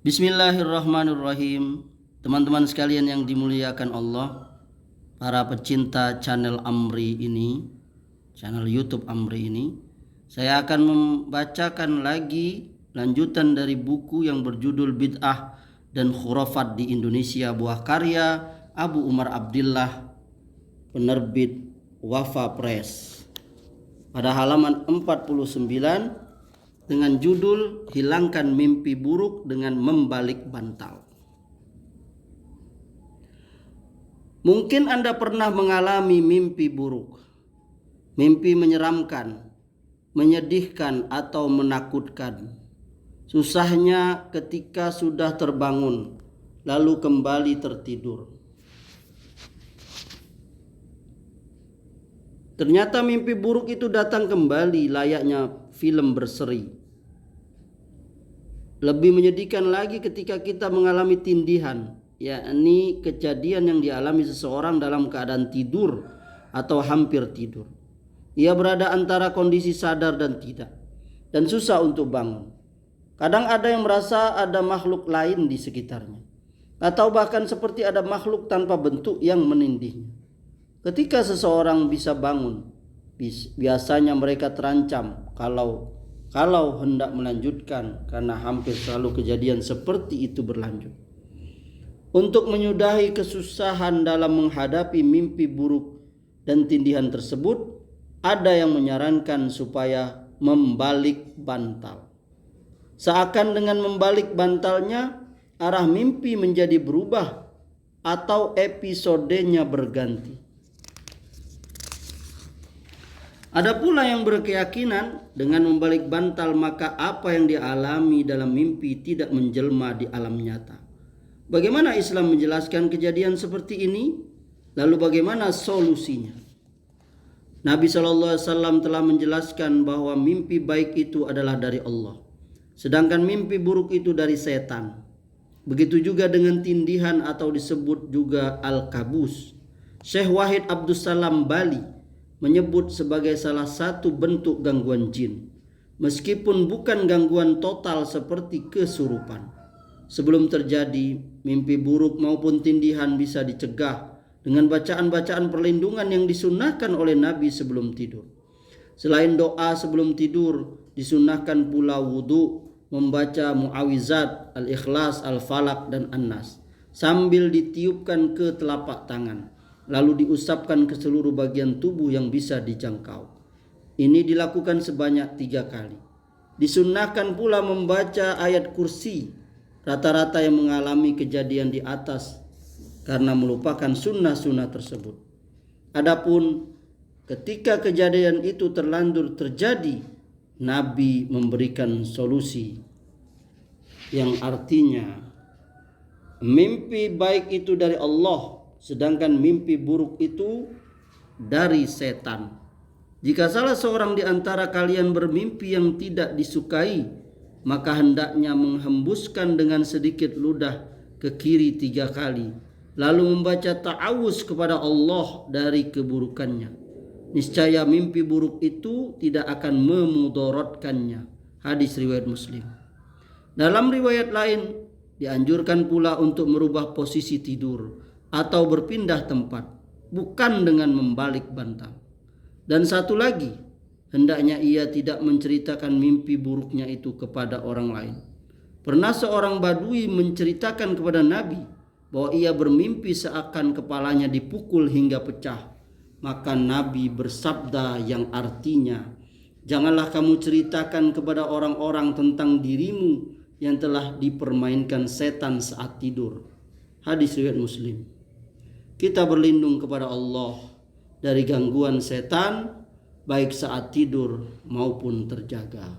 Bismillahirrahmanirrahim. Teman-teman sekalian yang dimuliakan Allah, para pecinta channel Amri ini, channel YouTube Amri ini, saya akan membacakan lagi lanjutan dari buku yang berjudul Bid'ah dan Khurafat di Indonesia, buah karya Abu Umar Abdillah, penerbit Wafa Press, pada halaman 49 dengan judul Hilangkan Mimpi Buruk dengan Membalik Bantal. Mungkin Anda pernah mengalami mimpi buruk, mimpi menyeramkan, menyedihkan atau menakutkan. Susahnya ketika sudah terbangun, lalu kembali tertidur. Ternyata mimpi buruk itu datang kembali layaknya film berseri. Lebih menyedihkan lagi ketika kita mengalami tindihan, yakni kejadian yang dialami seseorang dalam keadaan tidur atau hampir tidur. Ia berada antara kondisi sadar dan tidak, dan susah untuk bangun. Kadang ada yang merasa ada makhluk lain di sekitarnya, atau bahkan seperti ada makhluk tanpa bentuk yang menindihnya. Ketika seseorang bisa bangun, biasanya mereka terancam kalau hendak melanjutkan, karena hampir selalu kejadian seperti itu berlanjut. Untuk menyudahi kesusahan dalam menghadapi mimpi buruk dan tindihan tersebut, ada yang menyarankan supaya membalik bantal. Seakan dengan membalik bantalnya, arah mimpi menjadi berubah atau episodenya berganti. Ada pula yang berkeyakinan dengan membalik bantal maka apa yang dialami dalam mimpi tidak menjelma di alam nyata. Bagaimana Islam menjelaskan kejadian seperti ini? Lalu bagaimana solusinya? Nabi SAW telah menjelaskan bahwa mimpi baik itu adalah dari Allah, sedangkan mimpi buruk itu dari setan. Begitu juga dengan tindihan atau disebut juga al-kabus. Syekh Wahid Abdussalam Bali menyebut sebagai salah satu bentuk gangguan jin, meskipun bukan gangguan total seperti kesurupan. Sebelum terjadi, mimpi buruk maupun tindihan bisa dicegah dengan bacaan-bacaan perlindungan yang disunnahkan oleh Nabi sebelum tidur. Selain doa sebelum tidur, disunnahkan pula wudhu, membaca muawizat, al-ikhlas, al-falak, dan an-nas, sambil ditiupkan ke telapak tangan, lalu diusapkan ke seluruh bagian tubuh yang bisa dijangkau. Ini dilakukan sebanyak 3 kali. Disunnahkan pula membaca ayat kursi rata-rata yang mengalami kejadian di atas karena melupakan sunnah-sunnah tersebut. Adapun ketika kejadian itu terlanjur terjadi, Nabi memberikan solusi yang artinya mimpi baik itu dari Allah, sedangkan mimpi buruk itu dari setan. Jika salah seorang di antara kalian bermimpi yang tidak disukai, maka hendaknya menghembuskan dengan sedikit ludah ke kiri 3 kali, lalu membaca ta'awuz kepada Allah dari keburukannya. Niscaya mimpi buruk itu tidak akan memudaratkannya. Hadis riwayat Muslim. Dalam riwayat lain, dianjurkan pula untuk merubah posisi tidur atau berpindah tempat, bukan dengan membalik bantal. Dan satu lagi, hendaknya ia tidak menceritakan mimpi buruknya itu kepada orang lain. Pernah seorang badui menceritakan kepada Nabi bahwa ia bermimpi seakan kepalanya dipukul hingga pecah. Maka Nabi bersabda yang artinya, janganlah kamu ceritakan kepada orang-orang tentang dirimu yang telah dipermainkan setan saat tidur. Hadis riwayat Muslim. Kita berlindung kepada Allah dari gangguan setan baik saat tidur maupun terjaga.